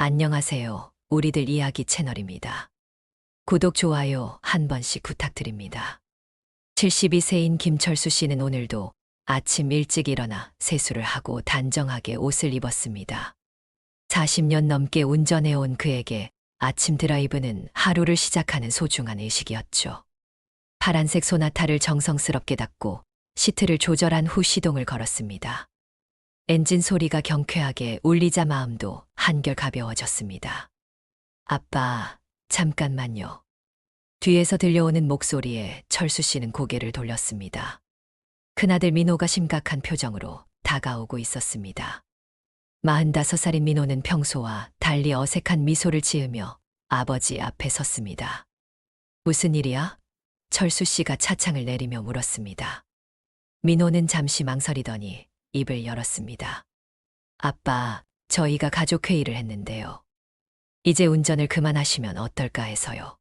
안녕하세요. 우리들 이야기 채널입니다. 구독, 좋아요 한 번씩 부탁드립니다. 72세인 김철수 씨는 오늘도 아침 일찍 일어나 세수를 하고 단정하게 옷을 입었습니다. 40년 넘게 운전해온 그에게 아침 드라이브는 하루를 시작하는 소중한 의식이었죠. 파란색 소나타를 정성스럽게 닫고 시트를 조절한 후 시동을 걸었습니다. 엔진 소리가 경쾌하게 울리자 마음도 한결 가벼워졌습니다. 아빠, 잠깐만요. 뒤에서 들려오는 목소리에 철수 씨는 고개를 돌렸습니다. 큰아들 민호가 심각한 표정으로 다가오고 있었습니다. 45살인 민호는 평소와 달리 어색한 미소를 지으며 아버지 앞에 섰습니다. 무슨 일이야? 철수 씨가 차창을 내리며 물었습니다. 민호는 잠시 망설이더니 입을 열었습니다. 아빠, 저희가 가족회의를 했는데요. 이제 운전을 그만하시면 어떨까 해서요.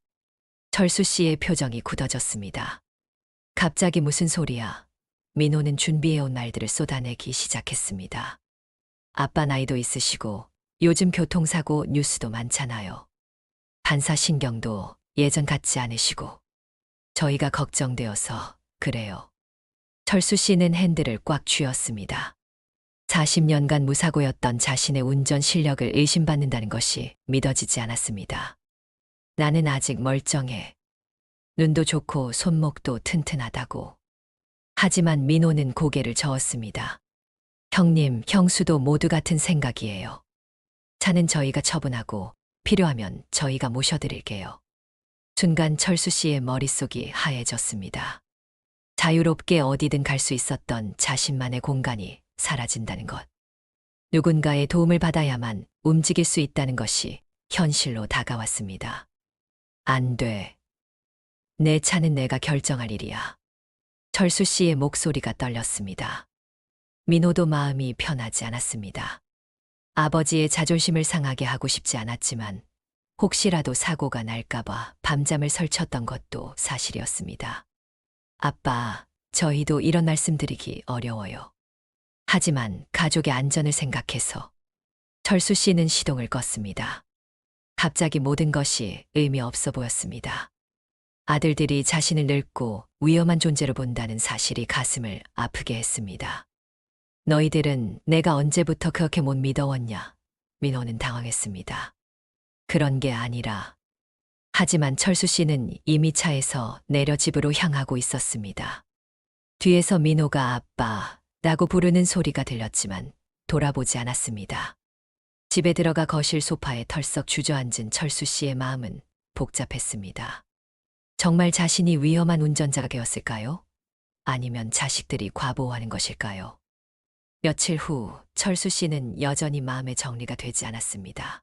철수 씨의 표정이 굳어졌습니다. 갑자기 무슨 소리야? 민호는 준비해온 말들을 쏟아내기 시작했습니다. 아빠 나이도 있으시고 요즘 교통사고 뉴스도 많잖아요. 반사신경도 예전 같지 않으시고 저희가 걱정되어서 그래요. 철수 씨는 핸들을 꽉 쥐었습니다. 40년간 무사고였던 자신의 운전 실력을 의심받는다는 것이 믿어지지 않았습니다. 나는 아직 멀쩡해. 눈도 좋고 손목도 튼튼하다고. 하지만 민호는 고개를 저었습니다. 형님, 형수도 모두 같은 생각이에요. 차는 저희가 처분하고 필요하면 저희가 모셔드릴게요. 순간 철수 씨의 머릿속이 하얘졌습니다. 자유롭게 어디든 갈 수 있었던 자신만의 공간이 사라진다는 것. 누군가의 도움을 받아야만 움직일 수 있다는 것이 현실로 다가왔습니다. 안 돼. 내 차는 내가 결정할 일이야. 철수 씨의 목소리가 떨렸습니다. 민호도 마음이 편하지 않았습니다. 아버지의 자존심을 상하게 하고 싶지 않았지만 혹시라도 사고가 날까봐 밤잠을 설쳤던 것도 사실이었습니다. 아빠, 저희도 이런 말씀 드리기 어려워요. 하지만 가족의 안전을 생각해서 철수 씨는 시동을 껐습니다. 갑자기 모든 것이 의미 없어 보였습니다. 아들들이 자신을 늙고 위험한 존재로 본다는 사실이 가슴을 아프게 했습니다. 너희들은 내가 언제부터 그렇게 못 믿어왔냐? 민호는 당황했습니다. 그런 게 아니라. 하지만 철수 씨는 이미 차에서 내려 집으로 향하고 있었습니다. 뒤에서 민호가 아빠라고 부르는 소리가 들렸지만 돌아보지 않았습니다. 집에 들어가 거실 소파에 털썩 주저앉은 철수 씨의 마음은 복잡했습니다. 정말 자신이 위험한 운전자가 되었을까요? 아니면 자식들이 과보호하는 것일까요? 며칠 후 철수 씨는 여전히 마음의 정리가 되지 않았습니다.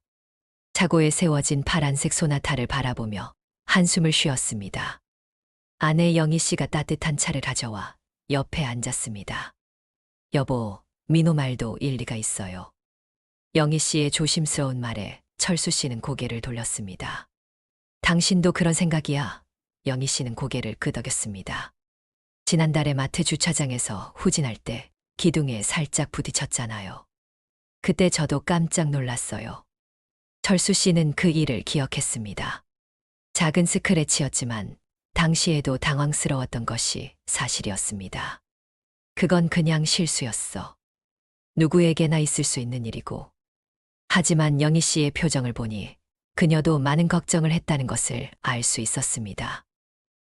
차고에 세워진 파란색 소나타를 바라보며 한숨을 쉬었습니다. 아내 영희 씨가 따뜻한 차를 가져와 옆에 앉았습니다. 여보, 민호 말도 일리가 있어요. 영희 씨의 조심스러운 말에 철수 씨는 고개를 돌렸습니다. 당신도 그런 생각이야? 영희 씨는 고개를 끄덕였습니다. 지난달에 마트 주차장에서 후진할 때 기둥에 살짝 부딪혔잖아요. 그때 저도 깜짝 놀랐어요. 철수 씨는 그 일을 기억했습니다. 작은 스크래치였지만 당시에도 당황스러웠던 것이 사실이었습니다. 그건 그냥 실수였어. 누구에게나 있을 수 있는 일이고. 하지만 영희 씨의 표정을 보니 그녀도 많은 걱정을 했다는 것을 알 수 있었습니다.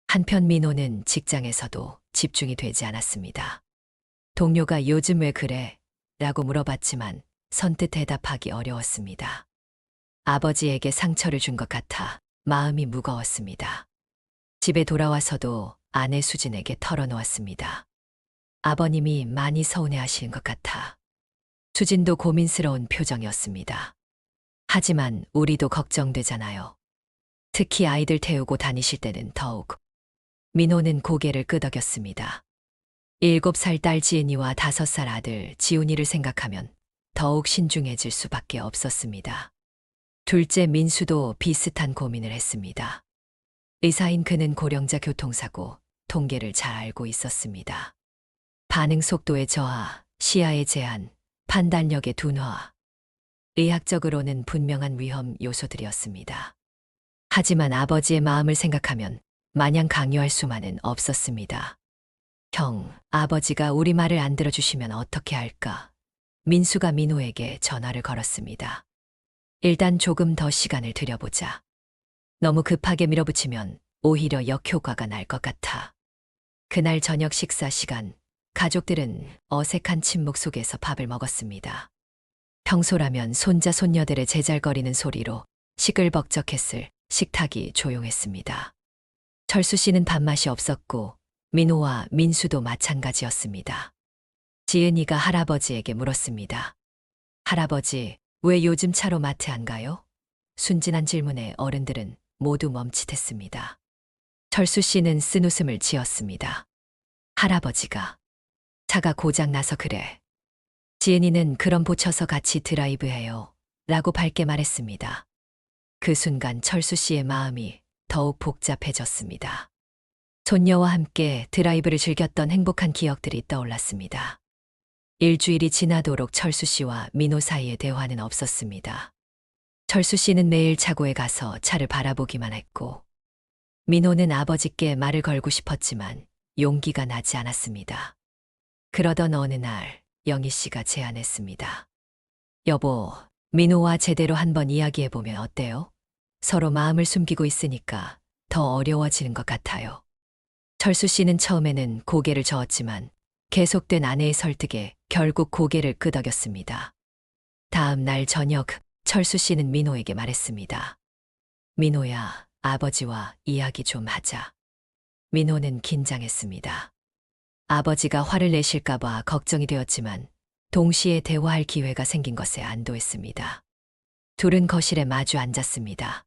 한편 민호는 직장에서도 집중이 되지 않았습니다. 동료가 요즘 왜 그래? 라고 물어봤지만 선뜻 대답하기 어려웠습니다. 아버지에게 상처를 준 것 같아 마음이 무거웠습니다. 집에 돌아와서도 아내 수진에게 털어놓았습니다. 아버님이 많이 서운해하시는 것 같아. 수진도 고민스러운 표정이었습니다. 하지만 우리도 걱정되잖아요. 특히 아이들 태우고 다니실 때는 더욱. 민호는 고개를 끄덕였습니다. 7살 딸 지은이와 5살 아들 지훈이를 생각하면 더욱 신중해질 수밖에 없었습니다. 둘째 민수도 비슷한 고민을 했습니다. 의사인 그는 고령자 교통사고 통계를 잘 알고 있었습니다. 반응 속도의 저하, 시야의 제한, 판단력의 둔화. 의학적으로는 분명한 위험 요소들이었습니다. 하지만 아버지의 마음을 생각하면 마냥 강요할 수만은 없었습니다. 형, 아버지가 우리 말을 안 들어주시면 어떻게 할까? 민수가 민호에게 전화를 걸었습니다. 일단 조금 더 시간을 들여보자. 너무 급하게 밀어붙이면 오히려 역효과가 날 것 같아. 그날 저녁 식사 시간, 가족들은 어색한 침묵 속에서 밥을 먹었습니다. 평소라면 손자 손녀들의 제잘거리는 소리로 시끌벅적했을 식탁이 조용했습니다. 철수 씨는 밥맛이 없었고 민호와 민수도 마찬가지였습니다. 지은이가 할아버지에게 물었습니다. 할아버지, 왜 요즘 차로 마트 안 가요? 순진한 질문에 어른들은 모두 멈칫했습니다. 철수 씨는 쓴웃음을 지었습니다. 할아버지가 차가 고장 나서 그래. 지은이는 그럼 고쳐서 같이 드라이브해요. 라고 밝게 말했습니다. 그 순간 철수 씨의 마음이 더욱 복잡해졌습니다. 손녀와 함께 드라이브를 즐겼던 행복한 기억들이 떠올랐습니다. 일주일이 지나도록 철수 씨와 민호 사이의 대화는 없었습니다. 철수 씨는 매일 차고에 가서 차를 바라보기만 했고, 민호는 아버지께 말을 걸고 싶었지만 용기가 나지 않았습니다. 그러던 어느 날 영희 씨가 제안했습니다. 여보, 민호와 제대로 한번 이야기해보면 어때요? 서로 마음을 숨기고 있으니까 더 어려워지는 것 같아요. 철수 씨는 처음에는 고개를 저었지만 계속된 아내의 설득에 결국 고개를 끄덕였습니다. 다음 날 저녁 철수 씨는 민호에게 말했습니다. 민호야, 아버지와 이야기 좀 하자. 민호는 긴장했습니다. 아버지가 화를 내실까봐 걱정이 되었지만 동시에 대화할 기회가 생긴 것에 안도했습니다. 둘은 거실에 마주 앉았습니다.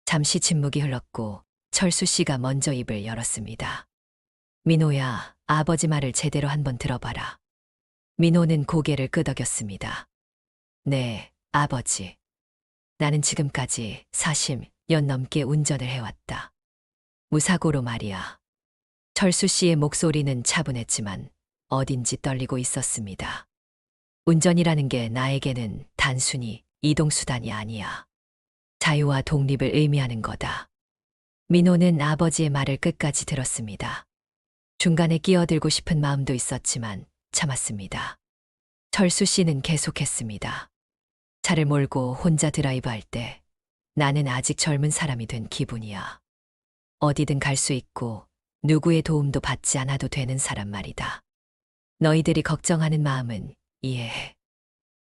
잠시 침묵이 흘렀고 철수 씨가 먼저 입을 열었습니다. 민호야, 아버지 말을 제대로 한번 들어봐라. 민호는 고개를 끄덕였습니다. 네, 아버지. 나는 지금까지 40년 넘게 운전을 해왔다. 무사고로 말이야. 철수 씨의 목소리는 차분했지만 어딘지 떨리고 있었습니다. 운전이라는 게 나에게는 단순히 이동수단이 아니야. 자유와 독립을 의미하는 거다. 민호는 아버지의 말을 끝까지 들었습니다. 중간에 끼어들고 싶은 마음도 있었지만 참았습니다. 철수 씨는 계속했습니다. 차를 몰고 혼자 드라이브할 때 나는 아직 젊은 사람이 된 기분이야. 어디든 갈 수 있고 누구의 도움도 받지 않아도 되는 사람 말이다. 너희들이 걱정하는 마음은 이해해.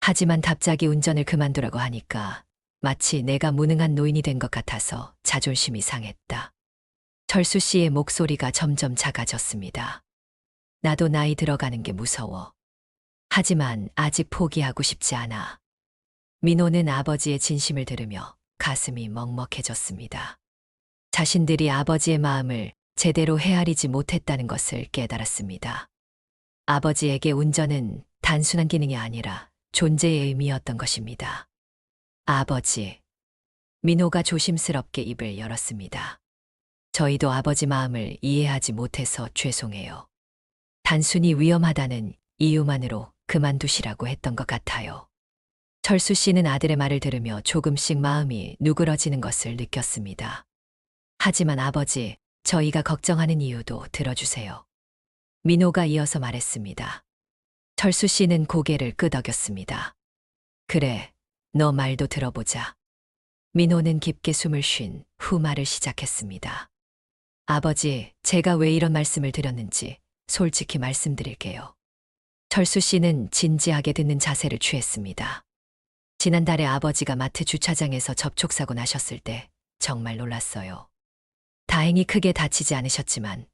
하지만 갑자기 운전을 그만두라고 하니까 마치 내가 무능한 노인이 된 것 같아서 자존심이 상했다. 철수 씨의 목소리가 점점 작아졌습니다. 나도 나이 들어가는 게 무서워. 하지만 아직 포기하고 싶지 않아. 민호는 아버지의 진심을 들으며 가슴이 먹먹해졌습니다. 자신들이 아버지의 마음을 제대로 헤아리지 못했다는 것을 깨달았습니다. 아버지에게 운전은 단순한 기능이 아니라 존재의 의미였던 것입니다. 아버지. 민호가 조심스럽게 입을 열었습니다. 저희도 아버지 마음을 이해하지 못해서 죄송해요. 단순히 위험하다는 이유만으로 그만두시라고 했던 것 같아요. 철수 씨는 아들의 말을 들으며 조금씩 마음이 누그러지는 것을 느꼈습니다. 하지만 아버지, 저희가 걱정하는 이유도 들어주세요. 민호가 이어서 말했습니다. 철수 씨는 고개를 끄덕였습니다. 그래, 너 말도 들어보자. 민호는 깊게 숨을 쉰 후 말을 시작했습니다. 아버지, 제가 왜 이런 말씀을 드렸는지 솔직히 말씀드릴게요. 철수 씨는 진지하게 듣는 자세를 취했습니다. 지난달에 아버지가 마트 주차장에서 접촉사고 나셨을 때 정말 놀랐어요. 다행히 크게 다치지 않으셨지만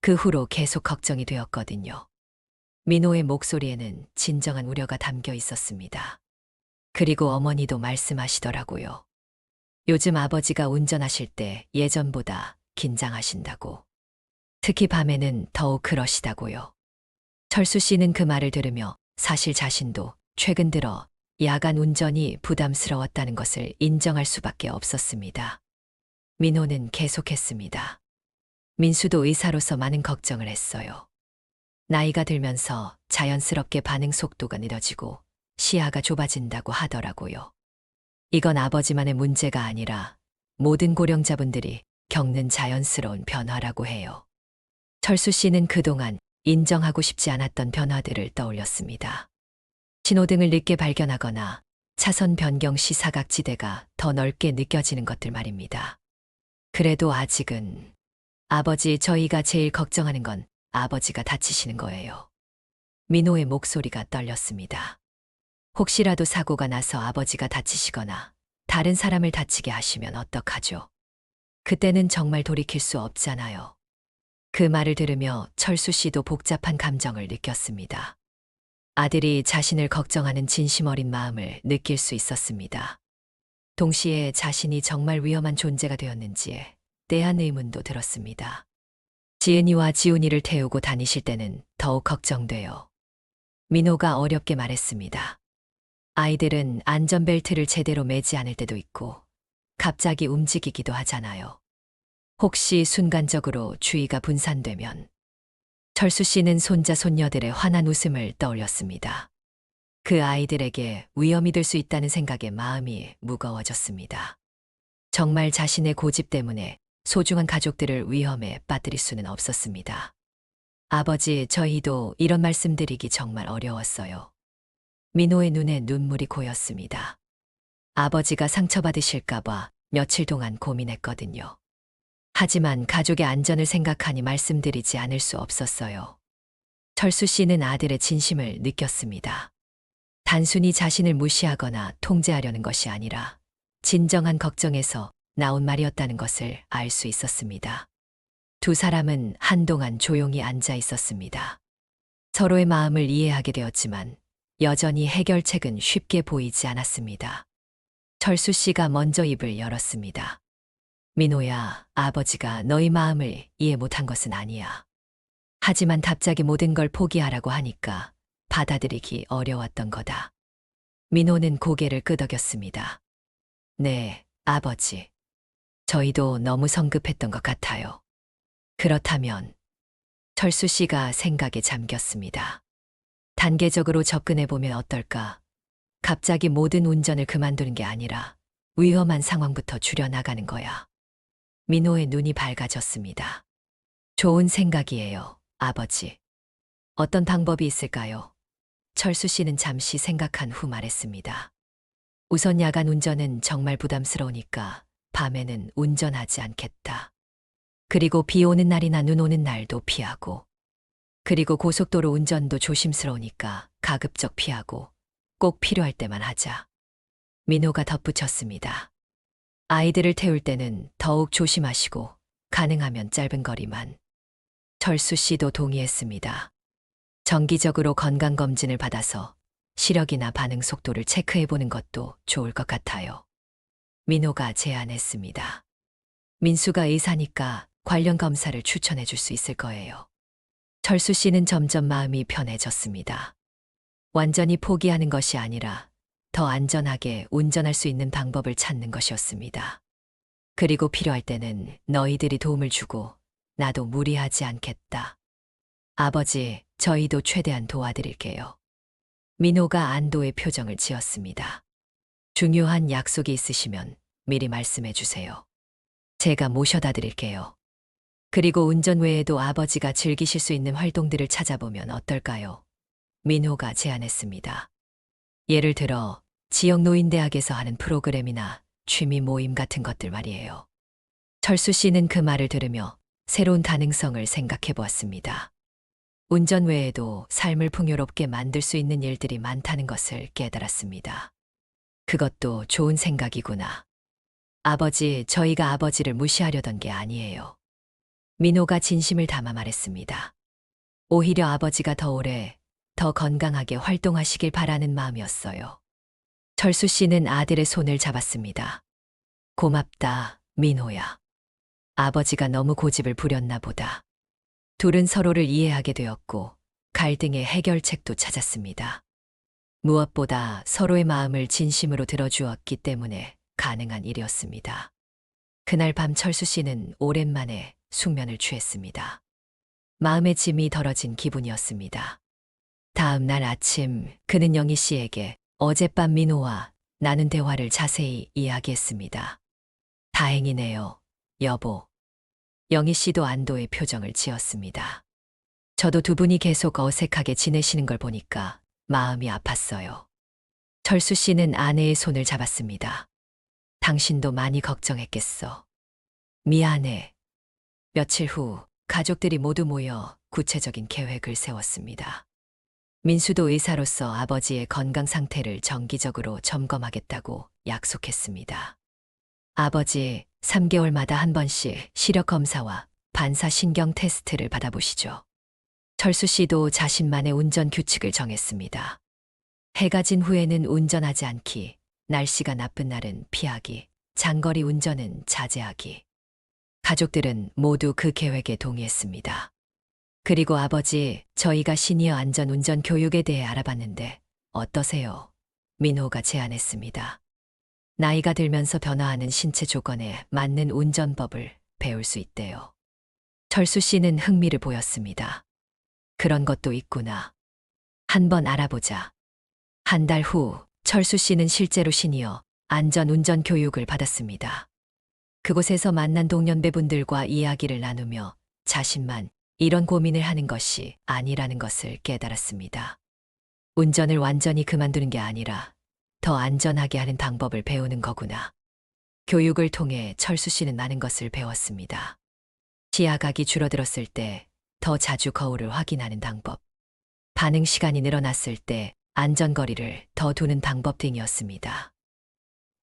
그 후로 계속 걱정이 되었거든요. 민호의 목소리에는 진정한 우려가 담겨 있었습니다. 그리고 어머니도 말씀하시더라고요. 요즘 아버지가 운전하실 때 예전보다 긴장하신다고. 특히 밤에는 더욱 그러시다고요. 철수 씨는 그 말을 들으며 사실 자신도 최근 들어 야간 운전이 부담스러웠다는 것을 인정할 수밖에 없었습니다. 민호는 계속했습니다. 민수도 의사로서 많은 걱정을 했어요. 나이가 들면서 자연스럽게 반응 속도가 느려지고 시야가 좁아진다고 하더라고요. 이건 아버지만의 문제가 아니라 모든 고령자분들이 겪는 자연스러운 변화라고 해요. 철수 씨는 그동안 인정하고 싶지 않았던 변화들을 떠올렸습니다. 신호등을 늦게 발견하거나 차선 변경 시 사각지대가 더 넓게 느껴지는 것들 말입니다. 그래도 아직은 아버지, 저희가 제일 걱정하는 건 아버지가 다치시는 거예요. 민호의 목소리가 떨렸습니다. 혹시라도 사고가 나서 아버지가 다치시거나 다른 사람을 다치게 하시면 어떡하죠? 그때는 정말 돌이킬 수 없잖아요. 그 말을 들으며 철수 씨도 복잡한 감정을 느꼈습니다. 아들이 자신을 걱정하는 진심 어린 마음을 느낄 수 있었습니다. 동시에 자신이 정말 위험한 존재가 되었는지에 대한 의문도 들었습니다. 지은이와 지훈이를 태우고 다니실 때는 더욱 걱정돼요. 민호가 어렵게 말했습니다. 아이들은 안전벨트를 제대로 매지 않을 때도 있고 갑자기 움직이기도 하잖아요. 혹시 순간적으로 주의가 분산되면. 철수 씨는 손자 손녀들의 환한 웃음을 떠올렸습니다. 그 아이들에게 위험이 될 수 있다는 생각에 마음이 무거워졌습니다. 정말 자신의 고집 때문에 소중한 가족들을 위험에 빠뜨릴 수는 없었습니다. 아버지, 저희도 이런 말씀드리기 정말 어려웠어요. 민호의 눈에 눈물이 고였습니다. 아버지가 상처받으실까봐 며칠 동안 고민했거든요. 하지만 가족의 안전을 생각하니 말씀드리지 않을 수 없었어요. 철수 씨는 아들의 진심을 느꼈습니다. 단순히 자신을 무시하거나 통제하려는 것이 아니라 진정한 걱정에서 나온 말이었다는 것을 알 수 있었습니다. 두 사람은 한동안 조용히 앉아 있었습니다. 서로의 마음을 이해하게 되었지만 여전히 해결책은 쉽게 보이지 않았습니다. 철수 씨가 먼저 입을 열었습니다. 민호야, 아버지가 너희 마음을 이해 못한 것은 아니야. 하지만 갑자기 모든 걸 포기하라고 하니까 받아들이기 어려웠던 거다. 민호는 고개를 끄덕였습니다. 네, 아버지. 저희도 너무 성급했던 것 같아요. 그렇다면 철수 씨가 생각에 잠겼습니다. 단계적으로 접근해보면 어떨까? 갑자기 모든 운전을 그만두는 게 아니라 위험한 상황부터 줄여나가는 거야. 민호의 눈이 밝아졌습니다. 좋은 생각이에요, 아버지. 어떤 방법이 있을까요? 철수 씨는 잠시 생각한 후 말했습니다. 우선 야간 운전은 정말 부담스러우니까 밤에는 운전하지 않겠다. 그리고 비 오는 날이나 눈 오는 날도 피하고. 그리고 고속도로 운전도 조심스러우니까 가급적 피하고 꼭 필요할 때만 하자. 민호가 덧붙였습니다. 아이들을 태울 때는 더욱 조심하시고 가능하면 짧은 거리만. 철수 씨도 동의했습니다. 정기적으로 건강검진을 받아서 시력이나 반응 속도를 체크해보는 것도 좋을 것 같아요. 민호가 제안했습니다. 민수가 의사니까 관련 검사를 추천해 줄 수 있을 거예요. 철수 씨는 점점 마음이 편해졌습니다. 완전히 포기하는 것이 아니라 더 안전하게 운전할 수 있는 방법을 찾는 것이었습니다. 그리고 필요할 때는 너희들이 도움을 주고 나도 무리하지 않겠다. 아버지, 저희도 최대한 도와드릴게요. 민호가 안도의 표정을 지었습니다. 중요한 약속이 있으시면 미리 말씀해 주세요. 제가 모셔다 드릴게요. 그리고 운전 외에도 아버지가 즐기실 수 있는 활동들을 찾아보면 어떨까요? 민호가 제안했습니다. 예를 들어 지역 노인대학에서 하는 프로그램이나 취미 모임 같은 것들 말이에요. 철수 씨는 그 말을 들으며 새로운 가능성을 생각해 보았습니다. 운전 외에도 삶을 풍요롭게 만들 수 있는 일들이 많다는 것을 깨달았습니다. 그것도 좋은 생각이구나. 아버지, 저희가 아버지를 무시하려던 게 아니에요. 민호가 진심을 담아 말했습니다. 오히려 아버지가 더 오래, 더 건강하게 활동하시길 바라는 마음이었어요. 철수 씨는 아들의 손을 잡았습니다. 고맙다, 민호야. 아버지가 너무 고집을 부렸나 보다. 둘은 서로를 이해하게 되었고 갈등의 해결책도 찾았습니다. 무엇보다 서로의 마음을 진심으로 들어주었기 때문에 가능한 일이었습니다. 그날 밤 철수 씨는 오랜만에 숙면을 취했습니다. 마음의 짐이 덜어진 기분이었습니다. 다음 날 아침 그는 영희 씨에게 어젯밤 민호와 나눈 대화를 자세히 이야기했습니다. 다행이네요, 여보. 영희 씨도 안도의 표정을 지었습니다. 저도 두 분이 계속 어색하게 지내시는 걸 보니까 마음이 아팠어요. 철수 씨는 아내의 손을 잡았습니다. 당신도 많이 걱정했겠어. 미안해. 며칠 후 가족들이 모두 모여 구체적인 계획을 세웠습니다. 민수도 의사로서 아버지의 건강 상태를 정기적으로 점검하겠다고 약속했습니다. 아버지, 3개월마다 한 번씩 시력 검사와 반사신경 테스트를 받아보시죠. 철수 씨도 자신만의 운전 규칙을 정했습니다. 해가 진 후에는 운전하지 않기, 날씨가 나쁜 날은 피하기, 장거리 운전은 자제하기. 가족들은 모두 그 계획에 동의했습니다. 그리고 아버지, 저희가 시니어 안전 운전 교육에 대해 알아봤는데 어떠세요? 민호가 제안했습니다. 나이가 들면서 변화하는 신체 조건에 맞는 운전법을 배울 수 있대요. 철수 씨는 흥미를 보였습니다. 그런 것도 있구나. 한번 알아보자. 한 달 후 철수 씨는 실제로 시니어 안전 운전 교육을 받았습니다. 그곳에서 만난 동년배분들과 이야기를 나누며 자신만 이런 고민을 하는 것이 아니라는 것을 깨달았습니다. 운전을 완전히 그만두는 게 아니라 더 안전하게 하는 방법을 배우는 거구나. 교육을 통해 철수 씨는 많은 것을 배웠습니다. 시야각이 줄어들었을 때 더 자주 거울을 확인하는 방법, 반응 시간이 늘어났을 때 안전거리를 더 두는 방법 등이었습니다.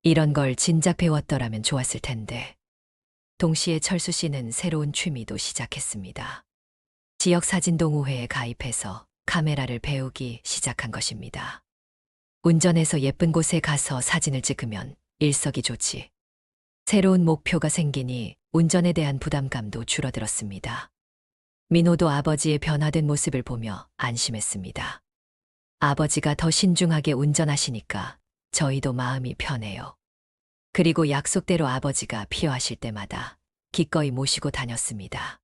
이런 걸 진작 배웠더라면 좋았을 텐데. 동시에 철수 씨는 새로운 취미도 시작했습니다. 지역 사진 동호회에 가입해서 카메라를 배우기 시작한 것입니다. 운전해서 예쁜 곳에 가서 사진을 찍으면 일석이조지. 새로운 목표가 생기니 운전에 대한 부담감도 줄어들었습니다. 민호도 아버지의 변화된 모습을 보며 안심했습니다. 아버지가 더 신중하게 운전하시니까 저희도 마음이 편해요. 그리고 약속대로 아버지가 필요하실 때마다 기꺼이 모시고 다녔습니다.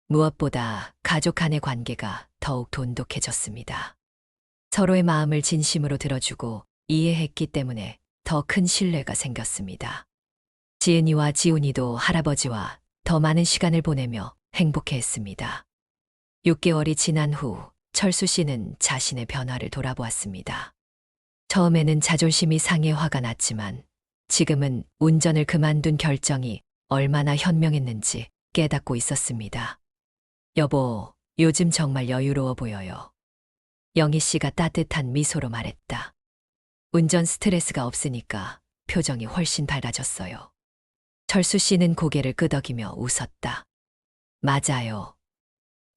무엇보다 가족 간의 관계가 더욱 돈독해졌습니다. 서로의 마음을 진심으로 들어주고 이해했기 때문에 더 큰 신뢰가 생겼습니다. 지은이와 지훈이도 할아버지와 더 많은 시간을 보내며 행복해했습니다. 6개월이 지난 후 철수 씨는 자신의 변화를 돌아보았습니다. 처음에는 자존심이 상해 화가 났지만 지금은 운전을 그만둔 결정이 얼마나 현명했는지 깨닫고 있었습니다. 여보, 요즘 정말 여유로워 보여요. 영희 씨가 따뜻한 미소로 말했다. 운전 스트레스가 없으니까 표정이 훨씬 밝아졌어요. 철수 씨는 고개를 끄덕이며 웃었다. 맞아요.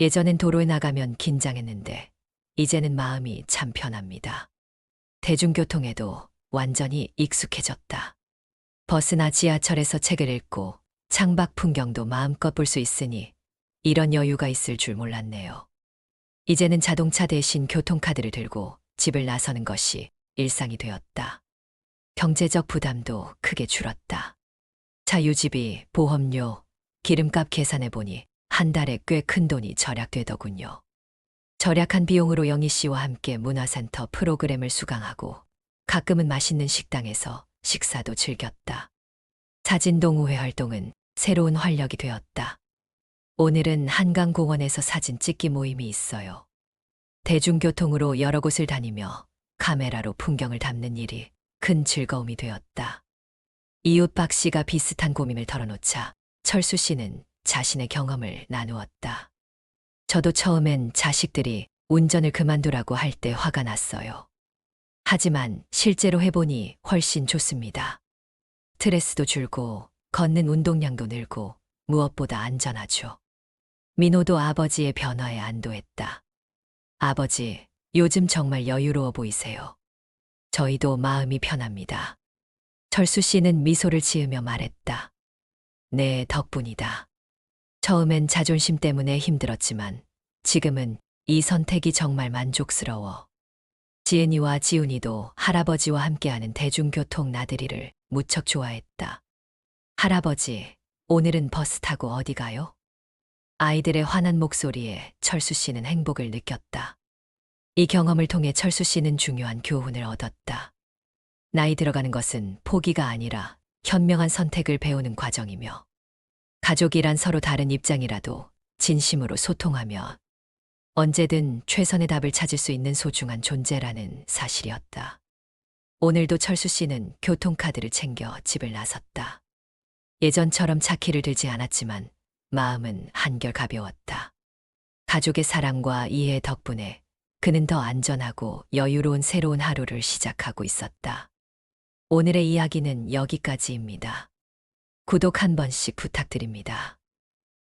예전엔 도로에 나가면 긴장했는데 이제는 마음이 참 편합니다. 대중교통에도 완전히 익숙해졌다. 버스나 지하철에서 책을 읽고 창밖 풍경도 마음껏 볼 수 있으니 이런 여유가 있을 줄 몰랐네요. 이제는 자동차 대신 교통카드를 들고 집을 나서는 것이 일상이 되었다. 경제적 부담도 크게 줄었다. 차 유지비, 보험료, 기름값 계산해보니 한 달에 꽤 큰 돈이 절약되더군요. 절약한 비용으로 영희 씨와 함께 문화센터 프로그램을 수강하고 가끔은 맛있는 식당에서 식사도 즐겼다. 사진 동호회 활동은 새로운 활력이 되었다. 오늘은 한강공원에서 사진 찍기 모임이 있어요. 대중교통으로 여러 곳을 다니며 카메라로 풍경을 담는 일이 큰 즐거움이 되었다. 이웃 박 씨가 비슷한 고민을 털어놓자 철수 씨는 자신의 경험을 나누었다. 저도 처음엔 자식들이 운전을 그만두라고 할 때 화가 났어요. 하지만 실제로 해보니 훨씬 좋습니다. 스트레스도 줄고 걷는 운동량도 늘고 무엇보다 안전하죠. 민호도 아버지의 변화에 안도했다. 아버지, 요즘 정말 여유로워 보이세요. 저희도 마음이 편합니다. 철수 씨는 미소를 지으며 말했다. 네, 덕분이다. 처음엔 자존심 때문에 힘들었지만 지금은 이 선택이 정말 만족스러워. 지은이와 지훈이도 할아버지와 함께하는 대중교통 나들이를 무척 좋아했다. 할아버지, 오늘은 버스 타고 어디 가요? 아이들의 환한 목소리에 철수 씨는 행복을 느꼈다. 이 경험을 통해 철수 씨는 중요한 교훈을 얻었다. 나이 들어가는 것은 포기가 아니라 현명한 선택을 배우는 과정이며, 가족이란 서로 다른 입장이라도 진심으로 소통하며 언제든 최선의 답을 찾을 수 있는 소중한 존재라는 사실이었다. 오늘도 철수 씨는 교통카드를 챙겨 집을 나섰다. 예전처럼 차키를 들지 않았지만 마음은 한결 가벼웠다. 가족의 사랑과 이해 덕분에 그는 더 안전하고 여유로운 새로운 하루를 시작하고 있었다. 오늘의 이야기는 여기까지입니다. 구독 한 번씩 부탁드립니다.